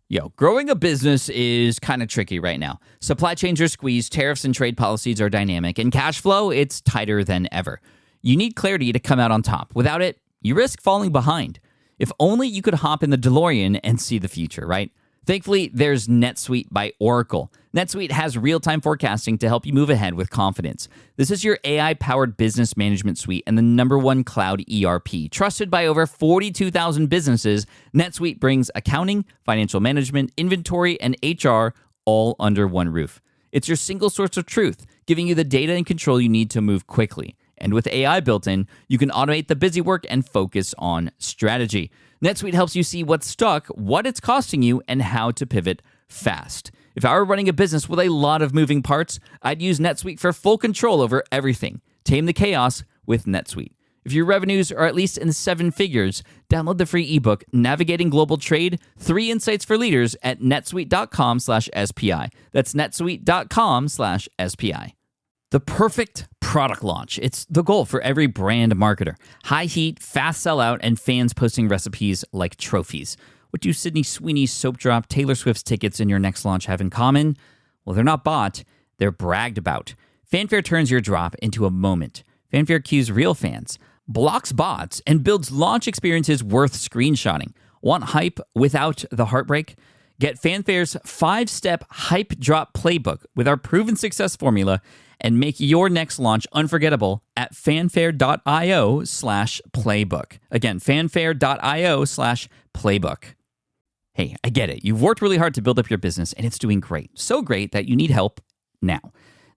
Yo, growing a business is kind of tricky right now. Supply chains are squeezed, tariffs and trade policies are dynamic, and cash flow, it's tighter than ever. You need clarity to come out on top. Without it, you risk falling behind. If only you could hop in the DeLorean and see the future, right? Thankfully, there's NetSuite by Oracle. NetSuite has real-time forecasting to help you move ahead with confidence. This is your AI-powered business management suite and the #1 cloud ERP. Trusted by over 42,000 businesses, NetSuite brings accounting, financial management, inventory, and HR all under one roof. It's your single source of truth, giving you the data and control you need to move quickly. And with AI built in, you can automate the busy work and focus on strategy. NetSuite helps you see what's stuck, what it's costing you, and how to pivot fast. If I were running a business with a lot of moving parts, I'd use NetSuite for full control over everything. Tame the chaos with NetSuite. If your revenues are at least in 7 figures, download the free ebook, Navigating Global Trade, 3 Insights for Leaders at netsuite.com/SPI. That's netsuite.com/SPI. The perfect product launch. It's the goal for every brand marketer. High heat, fast sellout, and fans posting recipes like trophies. What do Sydney Sweeney's soap drop, Taylor Swift's tickets, and your next launch have in common? Well, they're not bought, they're bragged about. Fanfare turns your drop into a moment. Fanfare cues real fans, blocks bots, and builds launch experiences worth screenshotting. Want hype without the heartbreak? Get Fanfare's 5-step hype drop playbook with our proven success formula and make your next launch unforgettable at fanfare.io/playbook. Again, fanfare.io/playbook. Hey, I get it. You've worked really hard to build up your business and it's doing great. So great that you need help now.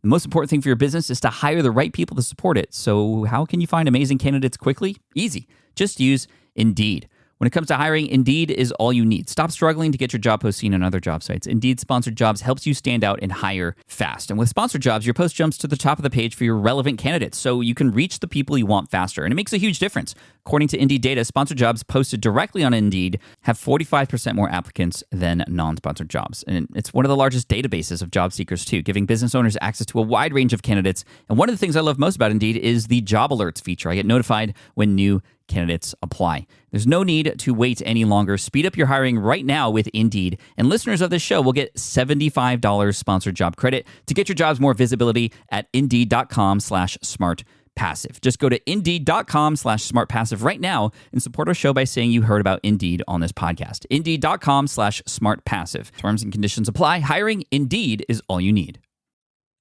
The most important thing for your business is to hire the right people to support it. So how can you find amazing candidates quickly? Easy. Just use Indeed. When it comes to hiring, Indeed is all you need. Stop struggling to get your job post seen on other job sites. Indeed Sponsored Jobs helps you stand out and hire fast. And with Sponsored Jobs, your post jumps to the top of the page for your relevant candidates, so you can reach the people you want faster. And it makes a huge difference. According to Indeed data, Sponsored Jobs posted directly on Indeed have 45% more applicants than non-sponsored jobs. And it's one of the largest databases of job seekers, too, giving business owners access to a wide range of candidates. And one of the things I love most about Indeed is the job alerts feature. I get notified when new candidates apply. There's no need to wait any longer. Speed up your hiring right now with Indeed. And listeners of this show will get $75 sponsored job credit to get your jobs more visibility at Indeed.com/smartpassive. Just go to Indeed.com/smartpassive right now and support our show by saying you heard about Indeed on this podcast. Indeed.com/smartpassive. Terms and conditions apply. Hiring Indeed is all you need.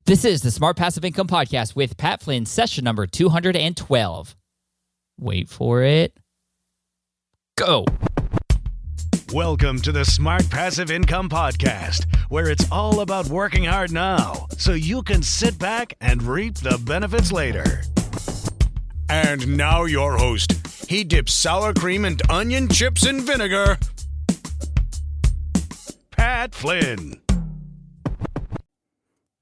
This is the Smart Passive Income Podcast with Pat Flynn, session number 212. Wait for it. Go. Welcome to the Smart Passive Income Podcast, where it's all about working hard now so you can sit back and reap the benefits later. And now your host. He dips sour cream and onion chips in vinegar. Pat Flynn.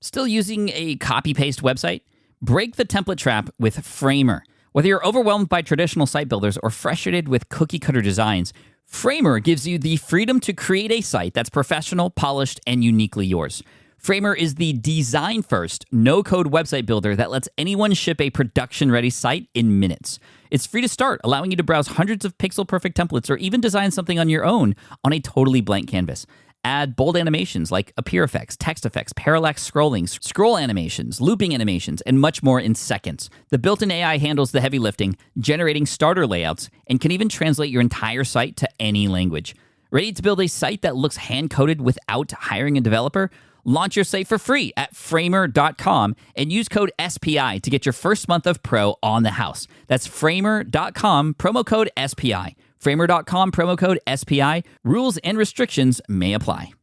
Still using a copy-paste website? Break the template trap with Framer. Whether you're overwhelmed by traditional site builders or frustrated with cookie-cutter designs, Framer gives you the freedom to create a site that's professional, polished, and uniquely yours. Framer is the design-first, no-code website builder that lets anyone ship a production-ready site in minutes. It's free to start, allowing you to browse hundreds of pixel-perfect templates or even design something on your own on a totally blank canvas. Add bold animations like appear effects, text effects, parallax scrolling, scroll animations, looping animations, and much more in seconds. The built-in AI handles the heavy lifting, generating starter layouts, and can even translate your entire site to any language. Ready to build a site that looks hand-coded without hiring a developer? Launch your site for free at framer.com and use code SPI to get your first month of Pro on the house. That's framer.com, promo code SPI. Framer.com, promo code SPI. Rules and restrictions may apply.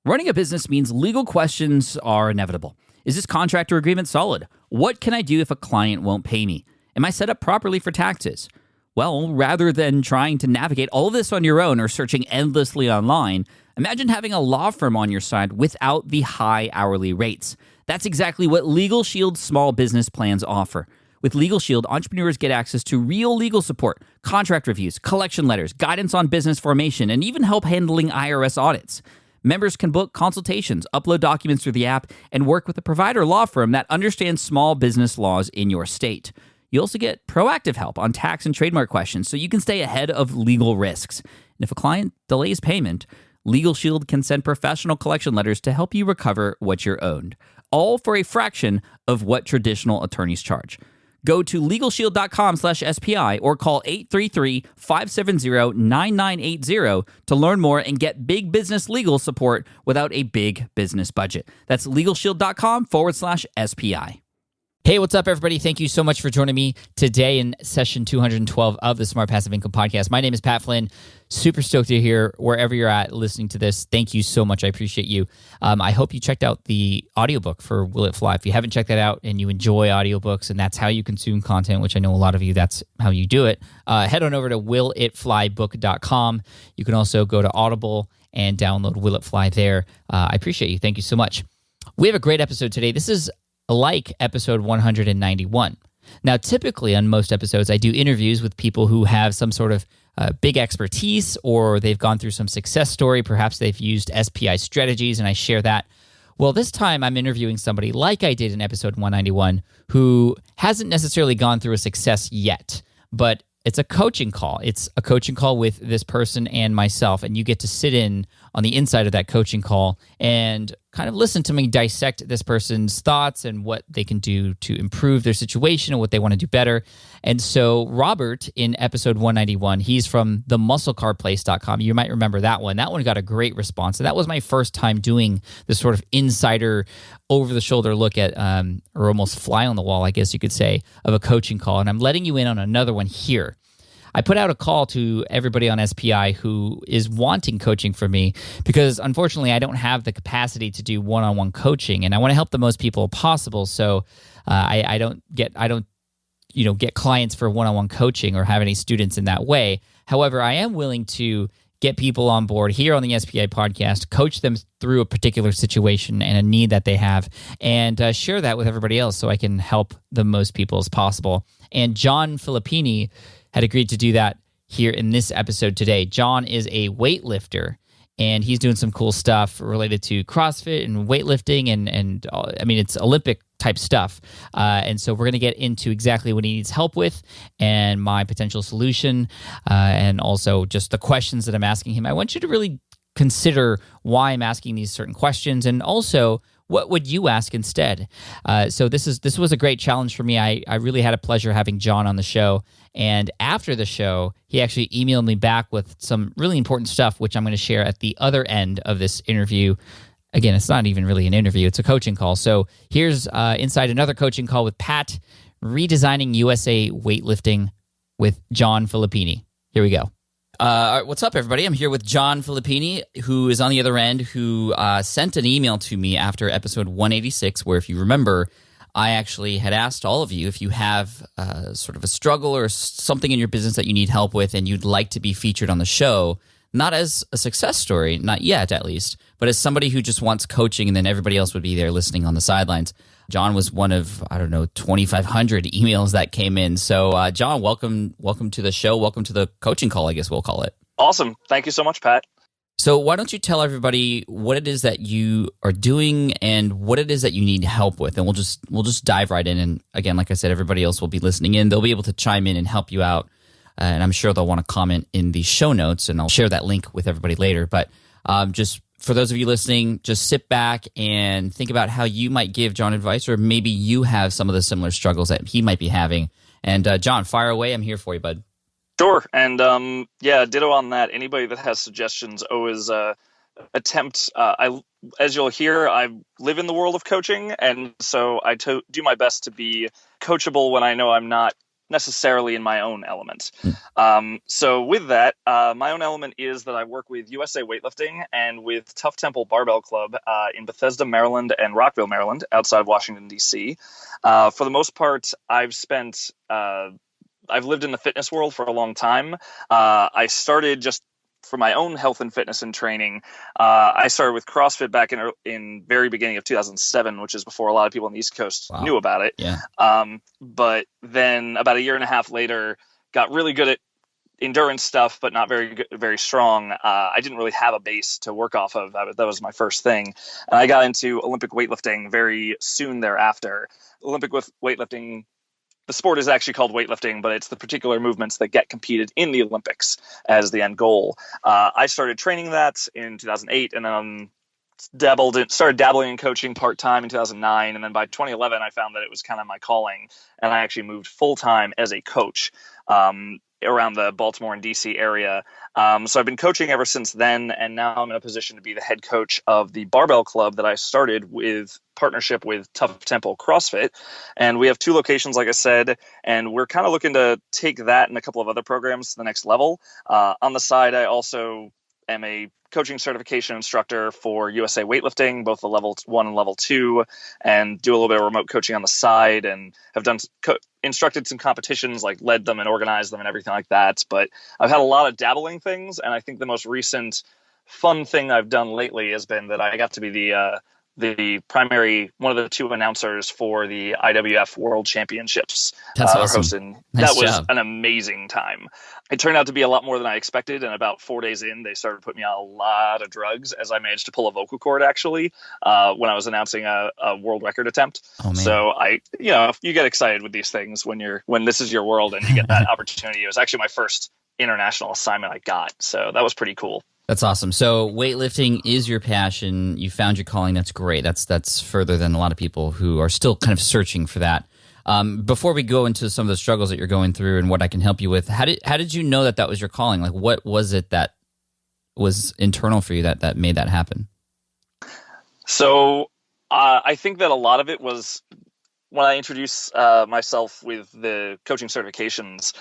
Running a business means legal questions are inevitable. Is this contract or agreement solid? What can I do if a client won't pay me? Am I set up properly for taxes? Well, rather than trying to navigate all of this on your own or searching endlessly online, imagine having a law firm on your side without the high hourly rates. That's exactly what Legal Shield's small business plans offer. With Legal Shield, entrepreneurs get access to real legal support, contract reviews, collection letters, guidance on business formation, and even help handling IRS audits. Members can book consultations, upload documents through the app, and work with a provider law firm that understands small business laws in your state. You also get proactive help on tax and trademark questions so you can stay ahead of legal risks. And if a client delays payment, Legal Shield can send professional collection letters to help you recover what you're owed, all for a fraction of what traditional attorneys charge. Go to LegalShield.com/SPI or call 833-570-9980 to learn more and get big business legal support without a big business budget. That's LegalShield.com/SPI. Hey, what's up, everybody? Thank you so much for joining me today in session 212 of the Smart Passive Income Podcast. My name is Pat Flynn. Super stoked you're here wherever you're at listening to this. Thank you so much. I appreciate you. I hope you checked out the audiobook for Will It Fly. If you haven't checked that out and you enjoy audiobooks and that's how you consume content, which I know a lot of you, that's how you do it, head on over to willitflybook.com. You can also go to Audible and download Will It Fly there. I appreciate you. Thank you so much. We have a great episode today. This is like episode 191. Now, typically on most episodes, I do interviews with people who have some sort of big expertise, or they've gone through some success story. Perhaps they've used SPI strategies, and I share that. Well, this time I'm interviewing somebody like I did in episode 191 who hasn't necessarily gone through a success yet, but it's a coaching call. It's a coaching call with this person and myself, and you get to sit in on the inside of that coaching call and kind of listen to me dissect this person's thoughts and what they can do to improve their situation and what they want to do better. And so Robert, in episode 191, he's from themusclecarplace.com. You might remember that one. That one got a great response. And that was my first time doing this sort of insider, over-the-shoulder look at, or almost fly on the wall, I guess you could say, of a coaching call. And I'm letting you in on another one here. I put out a call to everybody on SPI who is wanting coaching from me because, unfortunately, I don't have the capacity to do one-on-one coaching, and I want to help the most people possible. So I don't get clients for one-on-one coaching or have any students in that way. However, I am willing to get people on board here on the SPI podcast, coach them through a particular situation and a need that they have, and share that with everybody else so I can help the most people as possible. And John Filippini had agreed to do that here in this episode today. John is a weightlifter, and he's doing some cool stuff related to CrossFit and weightlifting, and I mean, it's Olympic type stuff. And so we're going to get into exactly what he needs help with and my potential solution, and also just the questions that I'm asking him. I want you to really consider why I'm asking these certain questions, and also what would you ask instead? So this was a great challenge for me. I really had a pleasure having John on the show. And after the show, he actually emailed me back with some really important stuff, which I'm going to share at the other end of this interview. Again, it's not even really an interview. It's a coaching call. So here's inside another coaching call with Pat, Redesigning USA Weightlifting with John Filippini. Here we go. All right, what's up, everybody? I'm here with John Filippini, who is on the other end, who sent an email to me after episode 186, where, if you remember, I actually had asked all of you if you have sort of a struggle or something in your business that you need help with and you'd like to be featured on the show, not as a success story, not yet at least, but as somebody who just wants coaching, and then everybody else would be there listening on the sidelines. John was one of, 2,500 emails that came in. So, John, welcome to the show. Welcome to the coaching call, I guess we'll call it. Awesome. Thank you so much, Pat. So why don't you tell everybody what it is that you are doing and what it is that you need help with, and we'll just dive right in. And again, like I said, everybody else will be listening in. They'll be able to chime in and help you out, and I'm sure they'll want to comment in the show notes, and I'll share that link with everybody later. But just for those of you listening, just sit back and think about how you might give John advice, or maybe you have some of the similar struggles that he might be having. And John, fire away. I'm here for you, bud. Sure. And ditto on that. Anybody that has suggestions, always attempt. As you'll hear, I live in the world of coaching, and so I do my best to be coachable when I know I'm not necessarily in my own element. So with that, my own element is that I work with USA Weightlifting and with Tough Temple Barbell Club in Bethesda, Maryland, and Rockville, Maryland, outside of Washington, D.C. For the most part, I've lived in the fitness world for a long time. I started just for my own health and fitness and training. I started with CrossFit back in very beginning of 2007, which is before a lot of people on the East Coast knew about it. Yeah. But then about a year and a half later, got really good at endurance stuff, but not very good, very strong. I didn't really have a base to work off of. That was my first thing. And I got into Olympic weightlifting very soon thereafter. Olympic weightlifting the sport is actually called weightlifting, but it's the particular movements that get competed in the Olympics as the end goal. I started training that in 2008, and then started dabbling in coaching part-time in 2009. And then by 2011, I found that it was kind of my calling. And I actually moved full-time as a coach around the Baltimore and DC area. So I've been coaching ever since then. And now I'm in a position to be the head coach of the barbell club that I started with partnership with Tough Tempo CrossFit. And we have 2 locations, like I said, and we're kind of looking to take that and a couple of other programs to the next level. On the side, I also am a coaching certification instructor for USA Weightlifting, both the level 1 and level 2, and do a little bit of remote coaching on the side, and have done instructed some competitions, like led them and organized them and everything like that. But I've had a lot of dabbling things, and I think the most recent fun thing I've done lately has been that I got to be the primary, one of the 2 announcers for the IWF World Championships. That's awesome. Nice that was job. an amazing time. It turned out to be a lot more than I expected, and about 4 days in, they started putting me on a lot of drugs as I managed to pull a vocal cord, actually, when I was announcing a world record attempt. Oh, man. So you get excited with these things when this is your world and you get that opportunity. It was actually my first international assignment I got, so that was pretty cool. That's awesome. So weightlifting is your passion. You found your calling. That's great. That's further than a lot of people who are still kind of searching for that. Before we go into some of the struggles that you're going through and what I can help you with, how did you know that was your calling? Like, what was it that was internal for you that made that happen? So I think that a lot of it was when I introduce myself with the coaching certifications.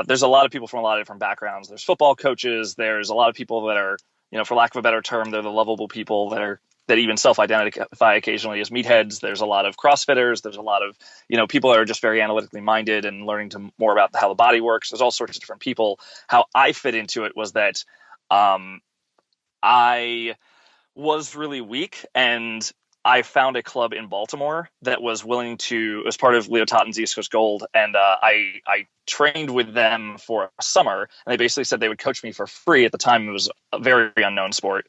There's a lot of people from a lot of different backgrounds. There's football coaches. There's a lot of people that are, for lack of a better term, they're the lovable people that even self-identify occasionally as meatheads. There's a lot of CrossFitters. There's a lot of, people that are just very analytically minded and learning more about how the body works. There's all sorts of different people. How I fit into it was that I was really weak, and I found a club in Baltimore that was willing to, as part of Leo Totten's East Coast Gold, and I trained with them for a summer, and they basically said they would coach me for free. At the time, it was a very unknown sport,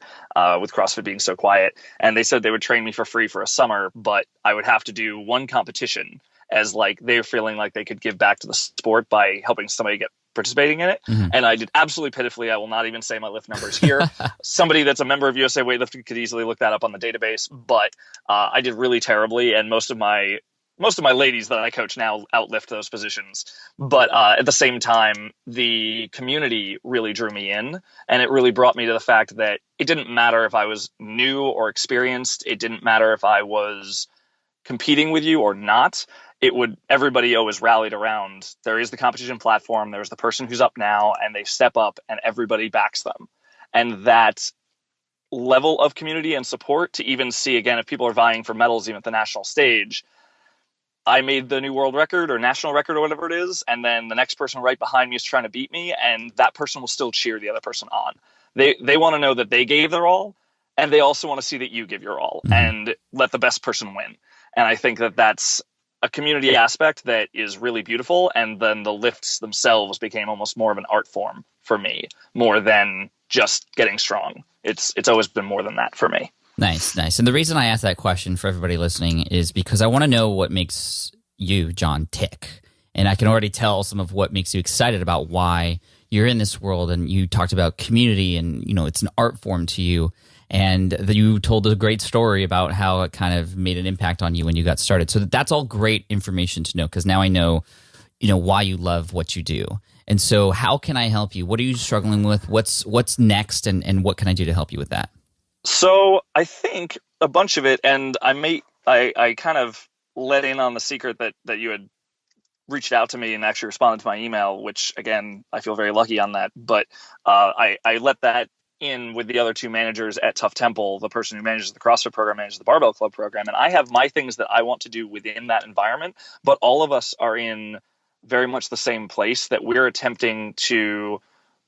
with CrossFit being so quiet, and they said they would train me for free for a summer, but I would have to do one competition, as like they're feeling like they could give back to the sport by helping somebody get participating in it. Mm-hmm. And I did absolutely pitifully. I will not even say my lift numbers here. Somebody that's a member of USA Weightlifting could easily look that up on the database, but I did really terribly, and most of my ladies that I coach now outlift those positions. But at the same time, the community really drew me in, and it really brought me to the fact that it didn't matter if I was new or experienced. It didn't matter if I was competing with you or not. Everybody always rallied around. There is the competition platform. There's the person who's up now, and they step up, and everybody backs them. And that level of community and support, to even see, again, if people are vying for medals even at the national stage, I made the new world record or national record or whatever it is, and then the next person right behind me is trying to beat me, and that person will still cheer the other person on. They want to know that they gave their all, and they also want to see that you give your all, and let the best person win. And I think that that's a community aspect that is really beautiful. And then the lifts themselves became almost more of an art form for me, more than just getting strong. It's always been more than that for me. Nice. And the reason I asked that question for everybody listening is because I want to know what makes you, John, tick. And I can already tell some of what makes you excited about why you're in this world. And you talked about community, and it's an art form to you. And you told a great story about how it kind of made an impact on you when you got started. So that's all great information to know, because now I know, why you love what you do. And so how can I help you? What are you struggling with? What's next, and what can I do to help you with that? So I think a bunch of it, and I kind of let in on the secret that you had reached out to me and actually responded to my email, which again, I feel very lucky on that. But I let that in with the other 2 managers at Tough Temple. The person who manages the CrossFit program manages the Barbell Club program. And I have my things that I want to do within that environment, but all of us are in very much the same place, that we're attempting to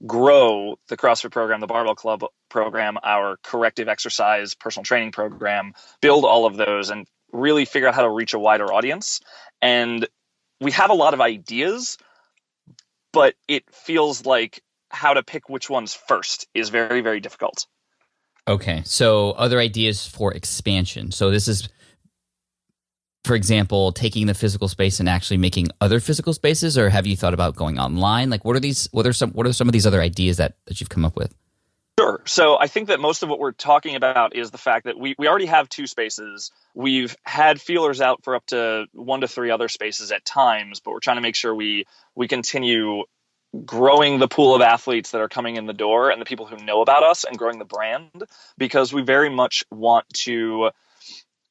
grow the CrossFit program, the Barbell Club program, our corrective exercise, personal training program, build all of those and really figure out how to reach a wider audience. And we have a lot of ideas, but it feels like how to pick which ones first is very, very difficult. Okay. So other ideas for expansion. So this is for example, taking the physical space and actually making other physical spaces, or have you thought about going online? Like, what are some of these other ideas that you've come up with? Sure. So I think that most of what we're talking about is the fact that we already have 2 spaces. We've had feelers out for up to 1 to 3 other spaces at times, but we're trying to make sure we continue growing the pool of athletes that are coming in the door and the people who know about us, and growing the brand, because we very much want to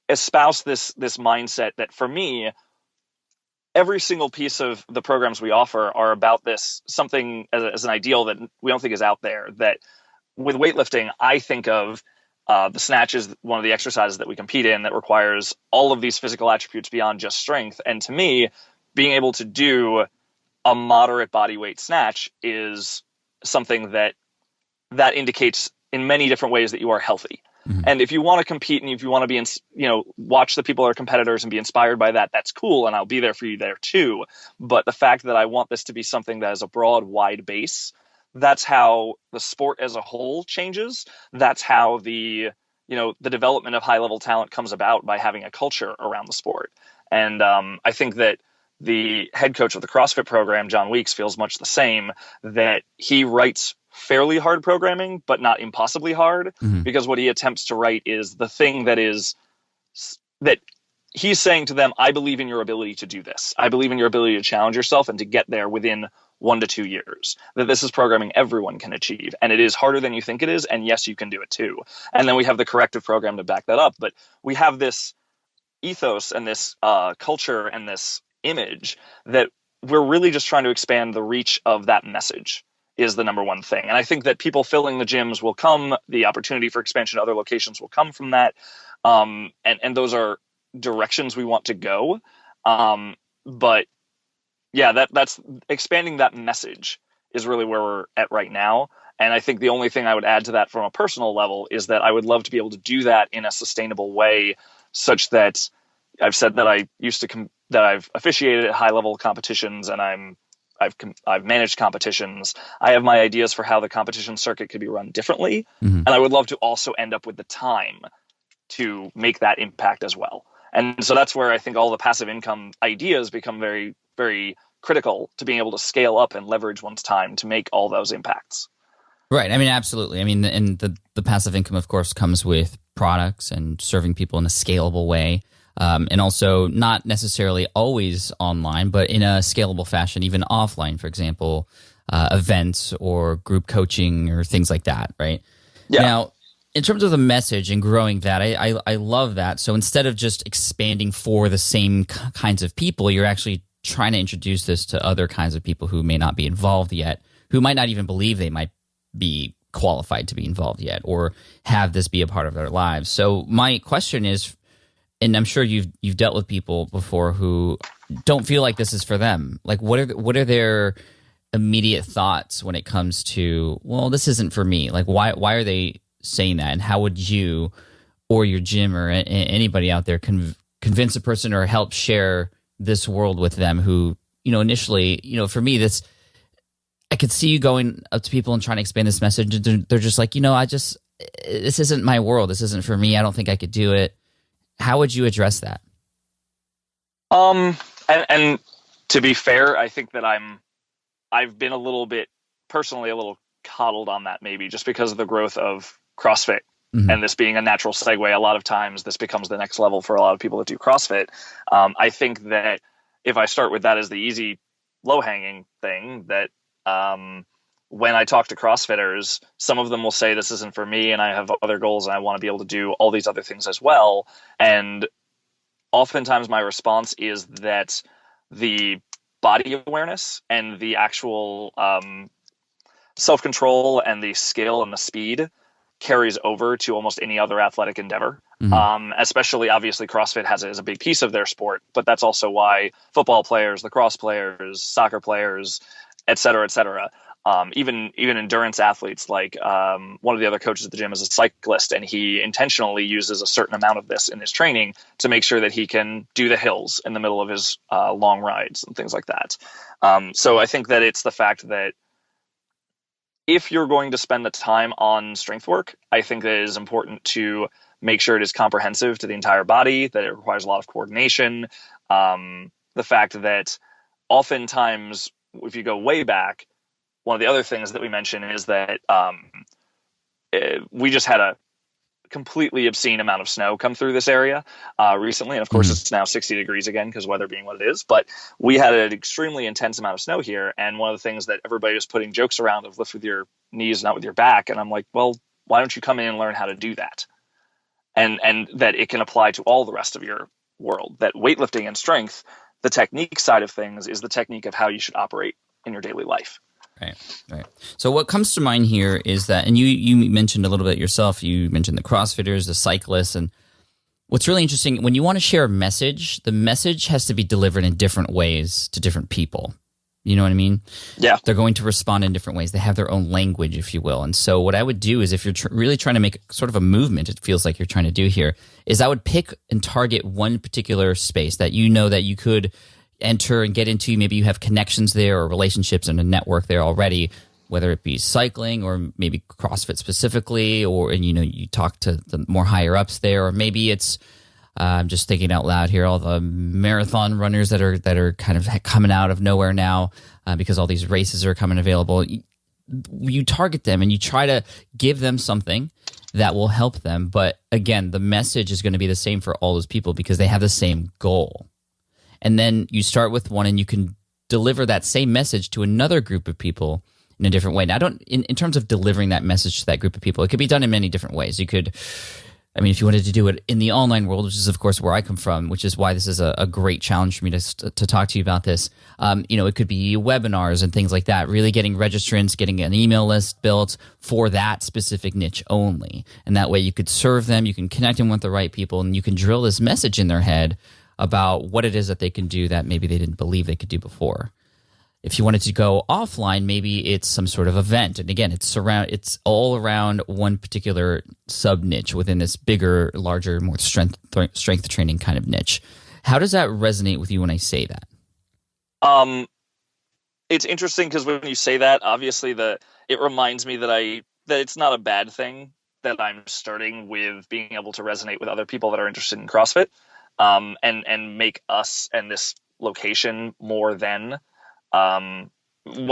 espouse this mindset that, for me, every single piece of the programs we offer are about this something as an ideal that we don't think is out there. That with weightlifting, I think of the snatch is one of the exercises that we compete in that requires all of these physical attributes beyond just strength. And to me, being able to do a moderate body weight snatch is something that indicates in many different ways that you are healthy. Mm-hmm. And if you want to compete, and if you want to be, watch the people that are competitors and be inspired by that, that's cool. And I'll be there for you there too. But the fact that I want this to be something that has a broad, wide base, that's how the sport as a whole changes. That's how the development of high level talent comes about, by having a culture around the sport. And I think that the head coach of the CrossFit program, John Weeks, feels much the same, that he writes fairly hard programming, but not impossibly hard, mm-hmm. because what he attempts to write is the thing that he's saying to them, I believe in your ability to do this. I believe in your ability to challenge yourself and to get there within 1 to 2 years, that this is programming everyone can achieve. And it is harder than you think it is. And yes, you can do it too. And then we have the corrective program to back that up. But we have this ethos and this culture and this image that we're really just trying to expand the reach of that message is the number one thing. And I think that people filling the gyms will come, the opportunity for expansion to other locations will come from that. And those are directions we want to go. But yeah, that's expanding that message is really where we're at right now. And I think the only thing I would add to that from a personal level is that I would love to be able to do that in a sustainable way, such that I've said that I used to that I've officiated at high level competitions, and I've managed competitions. I have my ideas for how the competition circuit could be run differently. Mm-hmm. And I would love to also end up with the time to make that impact as well. And so that's where I think all the passive income ideas become very, very critical to being able to scale up and leverage one's time to make all those impacts. Right. I mean, absolutely. I mean, and the passive income, of course, comes with products and serving people in a scalable way. And also not necessarily always online, but in a scalable fashion, even offline, for example, events or group coaching or things like that, right? Yeah. Now, in terms of the message and growing that, I love that. So instead of just expanding for the same kinds of people, you're actually trying to introduce this to other kinds of people who may not be involved yet, who might not even believe they might be qualified to be involved yet, or have this be a part of their lives. So my question is, and I'm sure you've dealt with people before who don't feel like this is for them. Like, what are their immediate thoughts when it comes to, well, this isn't for me? Like, why are they saying that? And how would you or your gym or anybody out there convince a person or help share this world with them who, initially, for me, I could see you going up to people and trying to expand this message. They're just like, this isn't my world. This isn't for me. I don't think I could do it. How would you address that? And to be fair, I think that I've been a little bit personally a little coddled on that, maybe just because of the growth of CrossFit. Mm-hmm. And this being a natural segue, a lot of times this becomes the next level for a lot of people that do CrossFit. I think that if I start with that as the easy, low-hanging thing, that when I talk to CrossFitters, some of them will say this isn't for me and I have other goals and I want to be able to do all these other things as well. And oftentimes my response is that the body awareness and the actual self-control and the skill and the speed carries over to almost any other athletic endeavor. Mm-hmm. Especially, obviously, CrossFit has it as a big piece of their sport, but that's also why football players, lacrosse players, soccer players, et cetera, even endurance athletes, like one of the other coaches at the gym is a cyclist, and he intentionally uses a certain amount of this in his training to make sure that he can do the hills in the middle of his long rides and things like that. So I think that it's the fact that if you're going to spend the time on strength work, I think that it is important to make sure it is comprehensive to the entire body, that it requires a lot of coordination. The fact that oftentimes, if you go way back, one of the other things that we mention is that we just had a completely obscene amount of snow come through this area recently. And of course, it's now 60 degrees again because weather being what it is. But we had an extremely intense amount of snow here. And one of the things that everybody was putting jokes around of lift with your knees, not with your back. And I'm like, well, why don't you come in and learn how to do that? And that it can apply to all the rest of your world, that weightlifting and strength, the technique side of things, is the technique of how you should operate in your daily life. Right. So what comes to mind here is that, and you mentioned a little bit yourself, you mentioned the CrossFitters, the cyclists, and what's really interesting, when you want to share a message, the message has to be delivered in different ways to different people. You know what I mean? Yeah. They're going to respond in different ways. They have their own language, if you will. And so what I would do is, if you're really trying to make sort of a movement, it feels like you're trying to do here, is I would pick and target one particular space that you know that you could enter and get into. Maybe you have connections there or relationships and a network there already, whether it be cycling or maybe CrossFit specifically, or, and you talk to the more higher ups there, or maybe it's, I'm just thinking out loud here, all the marathon runners that are kind of coming out of nowhere now because all these races are coming available. You target them and you try to give them something that will help them. But again, the message is going to be the same for all those people because they have the same goal. And then you start with one and you can deliver that same message to another group of people in a different way. Now, in terms of delivering that message to that group of people, it could be done in many different ways. You could, if you wanted to do it in the online world, which is, of course, where I come from, which is why this is a great challenge for me to talk to you about this. It could be webinars and things like that, really getting registrants, getting an email list built for that specific niche only. And that way you could serve them, you can connect them with the right people, and you can drill this message in their head about what it is that they can do that maybe they didn't believe they could do before. If you wanted to go offline, maybe it's some sort of event. And again, it's all around one particular sub niche within this bigger, larger, more strength training kind of niche. How does that resonate with you when I say that? It's interesting because when you say that, obviously it reminds me that it's not a bad thing that I'm starting with being able to resonate with other people that are interested in CrossFit. And make us and this location more than. One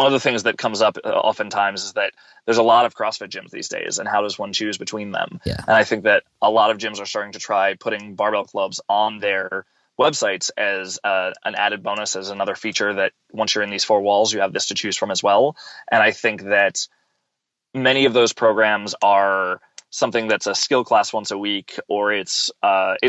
of the things that comes up oftentimes is that there's a lot of CrossFit gyms these days, and how does one choose between them? Yeah. And I think that a lot of gyms are starting to try putting barbell clubs on their websites as an added bonus, as another feature that once you're in these four walls, you have this to choose from as well. And I think that many of those programs are something that's a skill class once a week, or it's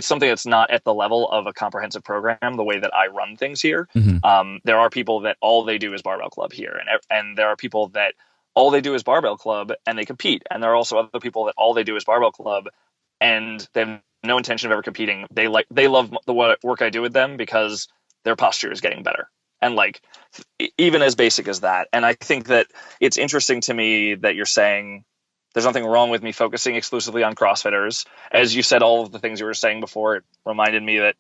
something that's not at the level of a comprehensive program, the way that I run things here. Mm-hmm. There are people that all they do is barbell club here. And there are people that all they do is barbell club and they compete. And there are also other people that all they do is barbell club and they have no intention of ever competing. They love the work I do with them because their posture is getting better. And even as basic as that. And I think that it's interesting to me that you're saying, there's nothing wrong with me focusing exclusively on CrossFitters. As you said, all of the things you were saying before, it reminded me that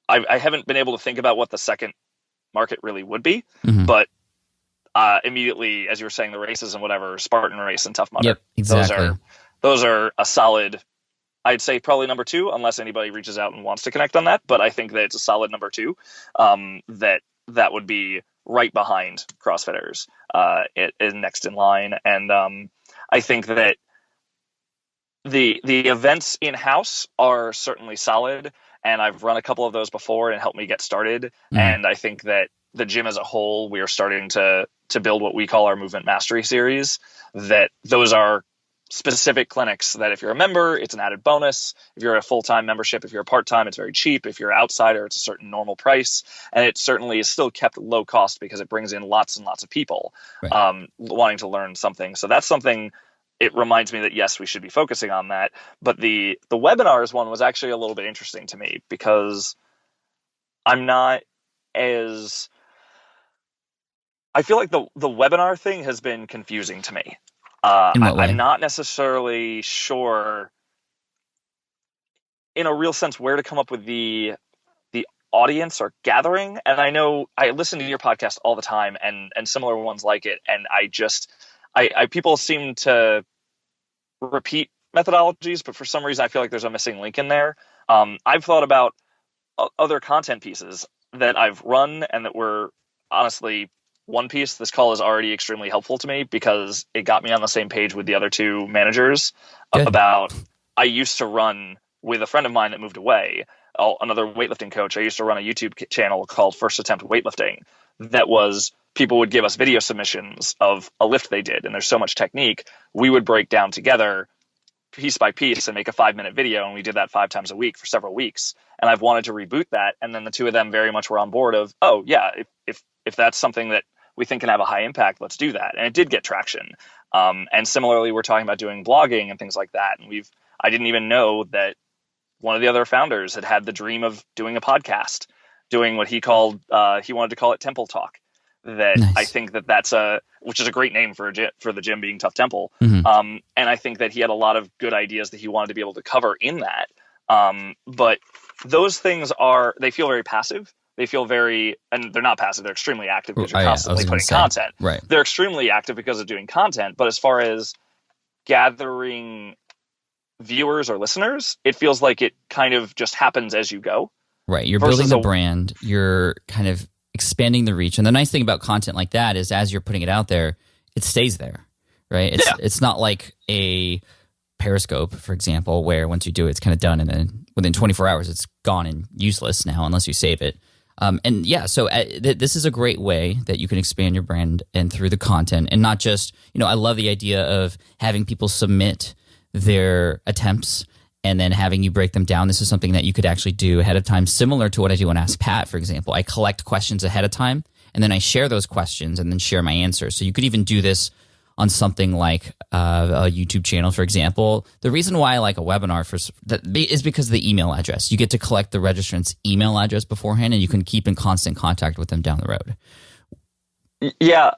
I haven't been able to think about what the second market really would be. Mm-hmm. But immediately, as you were saying, the races and whatever, Spartan race and Tough Mudder. Yep, exactly. Those are a solid, I'd say probably number 2, unless anybody reaches out and wants to connect on that. But I think that it's a solid number 2 that would be right behind CrossFitters next in line. And I think that the events in-house are certainly solid, and I've run a couple of those before and helped me get started. Mm. And I think that the gym as a whole, we are starting to build what we call our Movement Mastery series, that those are specific clinics that if you're a member, it's an added bonus. If you're a full-time membership, if you're a part-time, it's very cheap. If you're an outsider, it's a certain normal price. And it certainly is still kept low cost because it brings in lots and lots of people wanting to learn something. So that's something, it reminds me that, yes, we should be focusing on that. But the webinars one was actually a little bit interesting to me because I'm not as... I feel like the webinar thing has been confusing to me. I'm not necessarily sure in a real sense where to come up with the audience or gathering. And I know I listen to your podcast all the time and similar ones like it. And people seem to repeat methodologies, but for some reason I feel like there's a missing link in there. I've thought about other content pieces that I've run and that were honestly one piece. This call is already extremely helpful to me because it got me on the same page with the other two managers. Good. About, I used to run with a friend of mine that moved away, another weightlifting coach. I used to run a YouTube channel called First Attempt Weightlifting. That was, people would give us video submissions of a lift they did, and there's so much technique. We would break down together piece by piece and make a 5-minute video, and we did that 5 times a week for several weeks. And I've wanted to reboot that, and then the two of them very much were on board of, oh yeah, if that's something that we think can have a high impact, let's do that. And it did get traction. And similarly, we're talking about doing blogging and things like that. And I didn't even know that one of the other founders had the dream of doing a podcast, doing what he called, he wanted to call it Temple Talk. That nice. I think that's which is a great name for the gym being Tough Temple. Mm-hmm. And I think that he had a lot of good ideas that he wanted to be able to cover in that. But those things they feel very passive. They feel and they're not passive. They're extremely active because you're constantly putting content. Right. They're extremely active because of doing content. But as far as gathering viewers or listeners, it feels like it kind of just happens as you go. Right. You're building the brand. You're kind of expanding the reach. And the nice thing about content like that is as you're putting it out there, it stays there, right? It's not like a Periscope, for example, where once you do it, it's kind of done, and then within 24 hours, it's gone and useless now unless you save it. So this is a great way that you can expand your brand and through the content, and not just, I love the idea of having people submit their attempts and then having you break them down. This is something that you could actually do ahead of time, similar to what I do on Ask Pat, for example. I collect questions ahead of time, and then I share those questions and then share my answers. So you could even do this on something like a YouTube channel, for example. The reason why I like a webinar is because of the email address. You get to collect the registrant's email address beforehand, and you can keep in constant contact with them down the road. Yeah.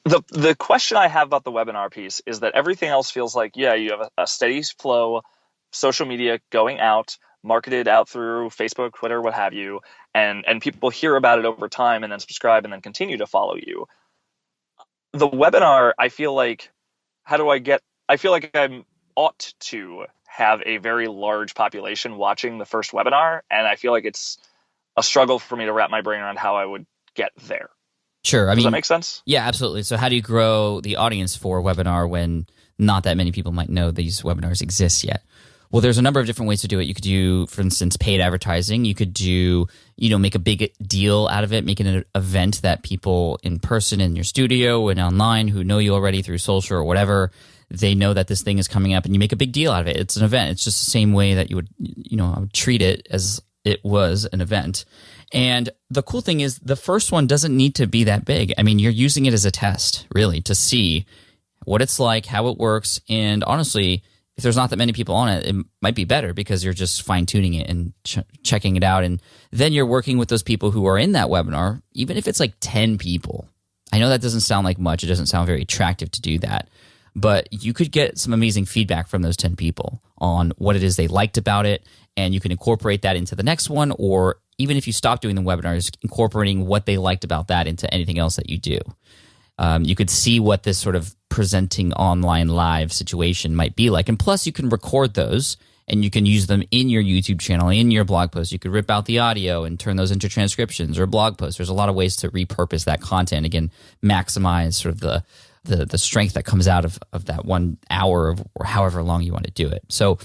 The question I have about the webinar piece is that everything else feels like, you have a steady flow, social media going out, marketed out through Facebook, Twitter, what have you, and people hear about it over time and then subscribe and then continue to follow you. The webinar, I feel like, I feel like I ought to have a very large population watching the first webinar, and I feel like it's a struggle for me to wrap my brain around how I would get there. Sure. Does that make sense? Yeah, absolutely. So how do you grow the audience for a webinar when not that many people might know these webinars exist yet? Well, there's a number of different ways to do it. You could do, for instance, paid advertising. You could do, make a big deal out of it, make it an event that people in person in your studio and online who know you already through social or whatever, they know that this thing is coming up, and you make a big deal out of it. It's an event. It's just the same way that you would, I would treat it as it was an event. And the cool thing is the first one doesn't need to be that big. I mean, you're using it as a test, really, to see what it's like, how it works, and honestly, if there's not that many people on it, it might be better because you're just fine-tuning it and checking it out. And then you're working with those people who are in that webinar, even if it's like 10 people. I know that doesn't sound like much. It doesn't sound very attractive to do that. But you could get some amazing feedback from those 10 people on what it is they liked about it, and you can incorporate that into the next one, or even if you stop doing the webinars, incorporating what they liked about that into anything else that you do. You could see what this sort of presenting online live situation might be like. And plus, you can record those and you can use them in your YouTube channel, in your blog posts. You could rip out the audio and turn those into transcriptions or blog posts. There's a lot of ways to repurpose that content. Again, maximize sort of the strength that comes out of that 1 hour or however long you want to do it. So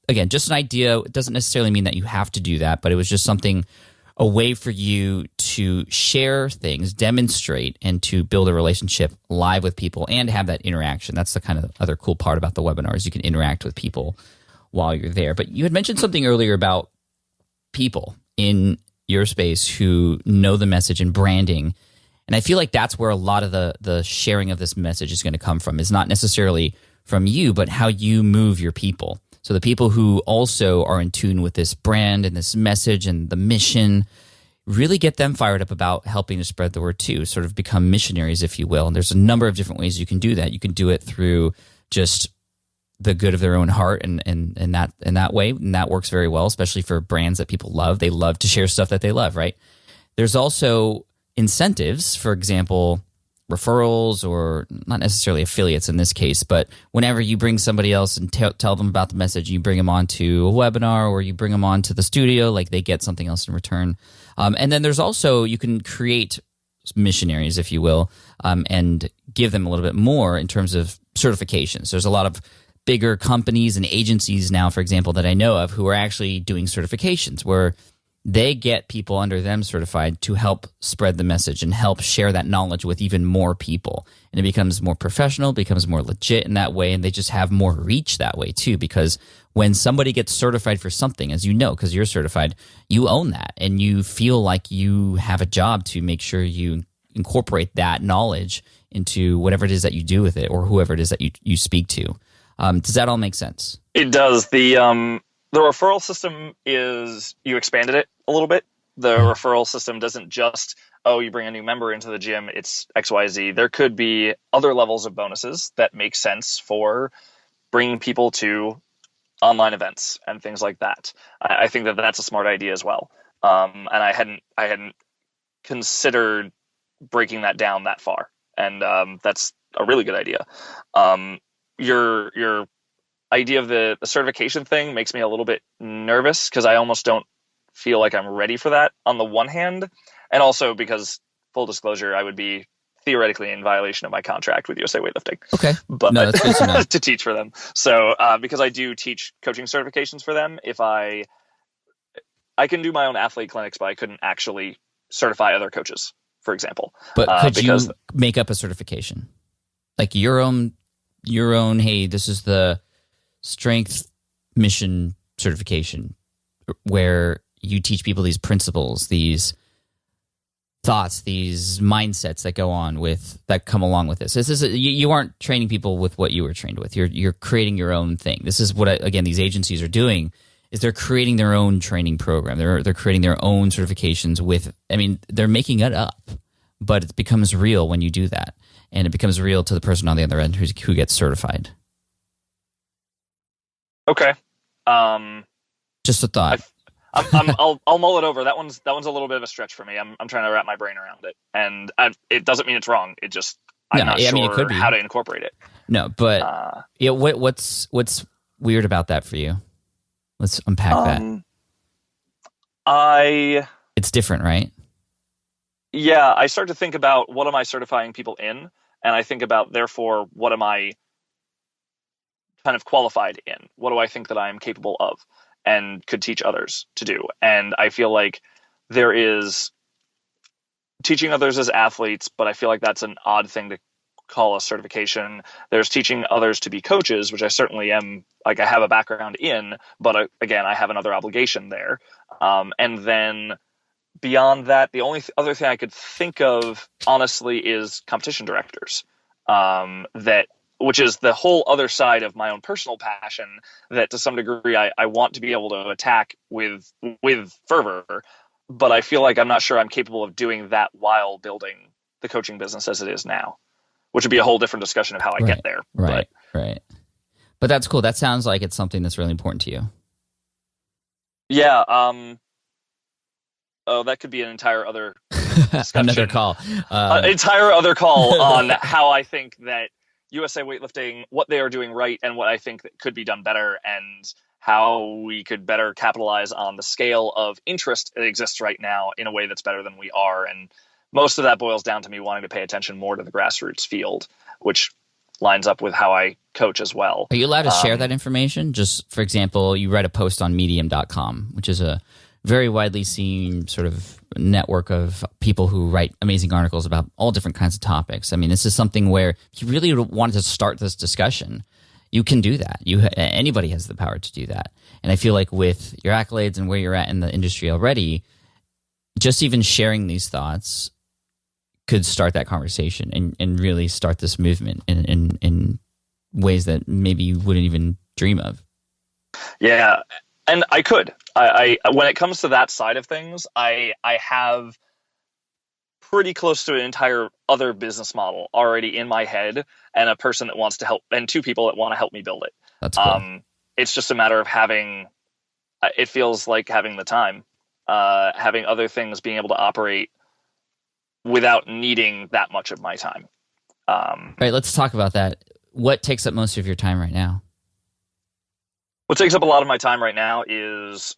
again, just an idea. It doesn't necessarily mean that you have to do that, but it was just something, a way for you to share things, demonstrate, and to build a relationship live with people and have that interaction. That's the kind of other cool part about the webinars. You can interact with people while you're there. But you had mentioned something earlier about people in your space who know the message and branding. And I feel like that's where a lot of the sharing of this message is going to come from. It's not necessarily from you, but how you move your people. So the people who also are in tune with this brand and this message and the mission, really get them fired up about helping to spread the word too, sort of become missionaries, if you will. And there's a number of different ways you can do that. You can do it through just the good of their own heart and that way. And that works very well, especially for brands that people love. They love to share stuff that they love, right? There's also incentives. For example, referrals, or not necessarily affiliates in this case, but whenever you bring somebody else and tell them about the message, you bring them onto a webinar or you bring them onto the studio, like they get something else in return. And then there's also, you can create missionaries, if you will, and give them a little bit more in terms of certifications. There's a lot of bigger companies and agencies now, for example, that I know of who are actually doing certifications where they get people under them certified to help spread the message and help share that knowledge with even more people. And it becomes more professional, becomes more legit in that way, and they just have more reach that way too, because when somebody gets certified for something, as you know, because you're certified, you own that, and you feel like you have a job to make sure you incorporate that knowledge into whatever it is that you do with it or whoever it is that you speak to. Does that all make sense? It does. The referral system is, you expanded it a little bit. The referral system doesn't just, you bring a new member into the gym, it's XYZ. There could be other levels of bonuses that make sense for bringing people to online events and things like that. I think that that's a smart idea as well. And I hadn't considered breaking that down that far. And that's a really good idea. Your idea of the certification thing makes me a little bit nervous because I almost don't feel like I'm ready for that on the one hand, and also because, full disclosure, I would be theoretically in violation of my contract with USA Weightlifting. Okay, but no, that's good to know. to teach for them. So because I do teach coaching certifications for them, if I can do my own athlete clinics, but I couldn't actually certify other coaches, for example. But could you make up a certification, like your own? Hey, this is the strength mission certification, where you teach people these principles, these thoughts, these mindsets that come along with this. You aren't training people with what you were trained with. You're creating your own thing. This is what again these agencies are doing, is they're creating their own training program. They're creating their own certifications they're making it up, but it becomes real when you do that, and it becomes real to the person on the other end who gets certified. Okay. Just a thought. I'll mull it over. That one's a little bit of a stretch for me. I'm trying to wrap my brain around it, and it doesn't mean it's wrong. It just I'm not sure it could be. How to incorporate it. No, but what's weird about that for you? Let's unpack that. It's different, right? Yeah, I start to think about what am I certifying people in, and I think about therefore what am I kind of qualified in? What do I think that I am capable of and could teach others to do? And I feel like there is teaching others as athletes, but I feel like that's an odd thing to call a certification. There's teaching others to be coaches, which I certainly am, like I have a background in, but again, I have another obligation there. And then beyond that, the only other thing I could think of, honestly, is competition directors. Which is the whole other side of my own personal passion that to some degree I want to be able to attack with fervor, but I feel like I'm not sure I'm capable of doing that while building the coaching business as it is now, which would be a whole different discussion of how I get there. Right. But that's cool. That sounds like it's something that's really important to you. Yeah. That could be an entire other discussion. Another call. Entire other call on how I think that USA Weightlifting, what they are doing right and what I think that could be done better, and how we could better capitalize on the scale of interest that exists right now in a way that's better than we are. And most of that boils down to me wanting to pay attention more to the grassroots field, which lines up with how I coach as well. Are you allowed to share that information? Just, for example, you write a post on medium.com, which is a very widely seen sort of network of people who write amazing articles about all different kinds of topics. I mean, this is something where if you really wanted to start this discussion, you can do that. Anybody has the power to do that. And I feel like with your accolades and where you're at in the industry already, just even sharing these thoughts could start that conversation and really start this movement in ways that maybe you wouldn't even dream of. Yeah. And I could. I when it comes to that side of things, I have pretty close to an entire other business model already in my head, and a person that wants to help, and two people that want to help me build it. That's cool. It's just a matter of having. It feels like having the time, having other things, being able to operate without needing that much of my time. Right. Let's talk about that. What takes up most of your time right now? What takes up a lot of my time right now is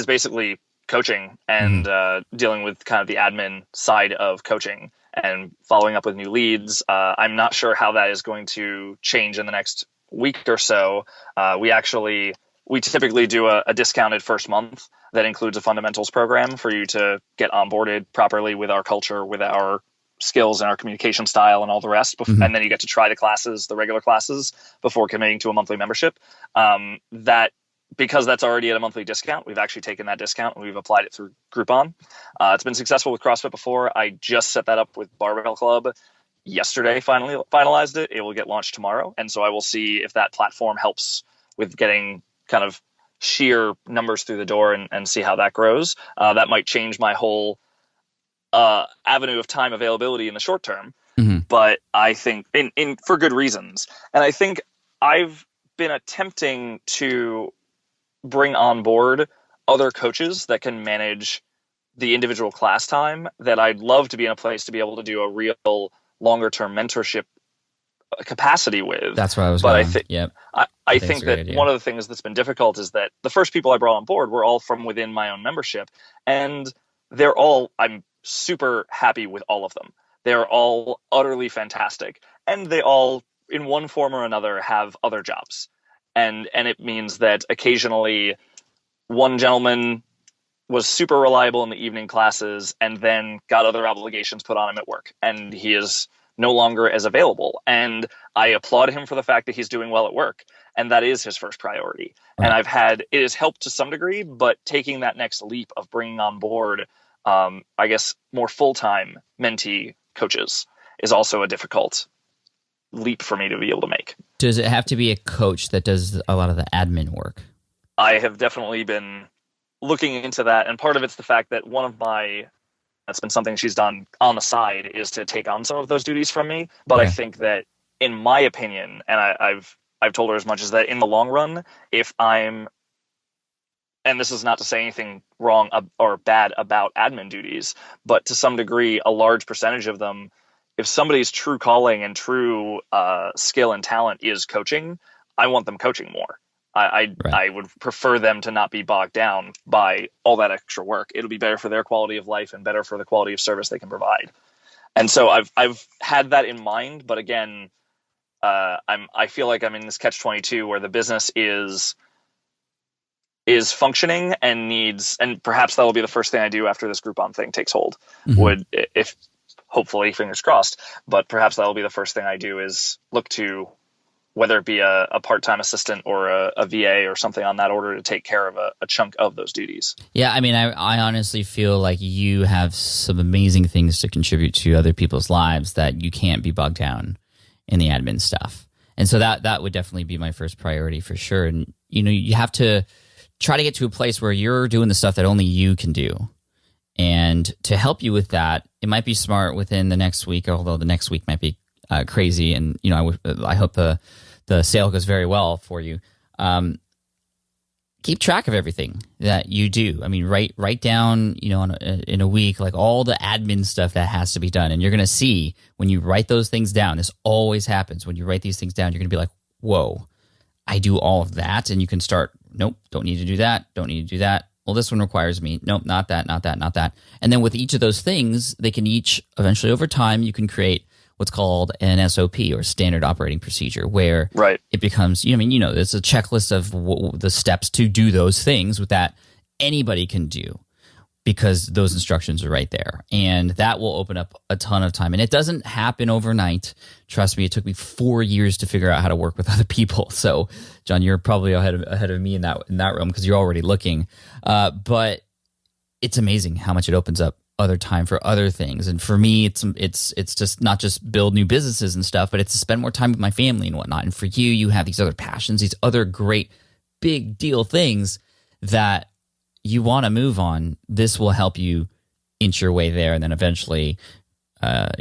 basically coaching and dealing with kind of the admin side of coaching and following up with new leads. I'm not sure how that is going to change in the next week or so. We typically do a discounted first month that includes a fundamentals program for you to get onboarded properly with our culture, with our skills and our communication style and all the rest. And then you get to try the regular classes before committing to a monthly membership. Because that's already at a monthly discount, we've actually taken that discount and we've applied it through Groupon. It's been successful with CrossFit before. I just set that up with Barbell Club yesterday, finally finalized it. It will get launched tomorrow. And so I will see if that platform helps with getting kind of sheer numbers through the door and see how that grows. That might change my whole avenue of time availability in the short term. But I think for good reasons. And I think I've been attempting to bring on board other coaches that can manage the individual class time, that I'd love to be in a place to be able to do a real longer term mentorship capacity with. That's what I was but going. I think that one of the things that's been difficult is that the first people I brought on board were all from within my own membership, and I'm super happy with all of them. They're all utterly fantastic, and they all in one form or another have other jobs. And it means that occasionally one gentleman was super reliable in the evening classes and then got other obligations put on him at work, and he is no longer as available. And I applaud him for the fact that he's doing well at work, and that is his first priority. Right. And it has helped to some degree, but taking that next leap of bringing on board, I guess, more full-time mentee coaches is also a difficult leap for me to be able to make. Does it have to be a coach that does a lot of the admin work? I have definitely been looking into that, and part of it's the fact that that's been something she's done on the side, is to take on some of those duties from me. But I think that, in my opinion, and I've told her as much, as that in the long run, and this is not to say anything wrong or bad about admin duties, but to some degree, a large percentage of them, if somebody's true calling and true skill and talent is coaching, I want them coaching more. I would prefer them to not be bogged down by all that extra work. It'll be better for their quality of life and better for the quality of service they can provide. And so I've had that in mind, but again, I feel like I'm in this catch-22 where the business is functioning and needs, and perhaps that'll be the first thing I do after this Groupon thing takes hold. If hopefully, fingers crossed, but perhaps that'll be the first thing I do, is look to whether it be a part-time assistant or a VA or something on that order to take care of a chunk of those duties. Yeah, I mean, I honestly feel like you have some amazing things to contribute to other people's lives that you can't be bogged down in the admin stuff. And so that would definitely be my first priority for sure. And, you have to try to get to a place where you're doing the stuff that only you can do. And to help you with that, it might be smart within the next week, although the next week might be crazy. And, I hope the sale goes very well for you. Keep track of everything that you do. I mean, write down, in a week, like all the admin stuff that has to be done. And you're going to see when you write those things down, this always happens. When you write these things down, you're going to be like, whoa, I do all of that. And you can start, nope, don't need to do that. Don't need to do that. Well, this one requires me. Nope, not that, not that, not that. And then with each of those things, they can each, eventually over time, you can create what's called an SOP, or standard operating procedure, where it becomes, there's a checklist of the steps to do those things that anybody can do, because those instructions are right there. And that will open up a ton of time. And it doesn't happen overnight. Trust me, it took me 4 years to figure out how to work with other people. So, John, you're probably ahead of me in that realm, because you're already looking. But it's amazing how much it opens up other time for other things. And for me, it's just not just build new businesses and stuff, but it's to spend more time with my family and whatnot. And for you have these other passions, these other great big deal things that you want to move on. This will help you inch your way there, and then eventually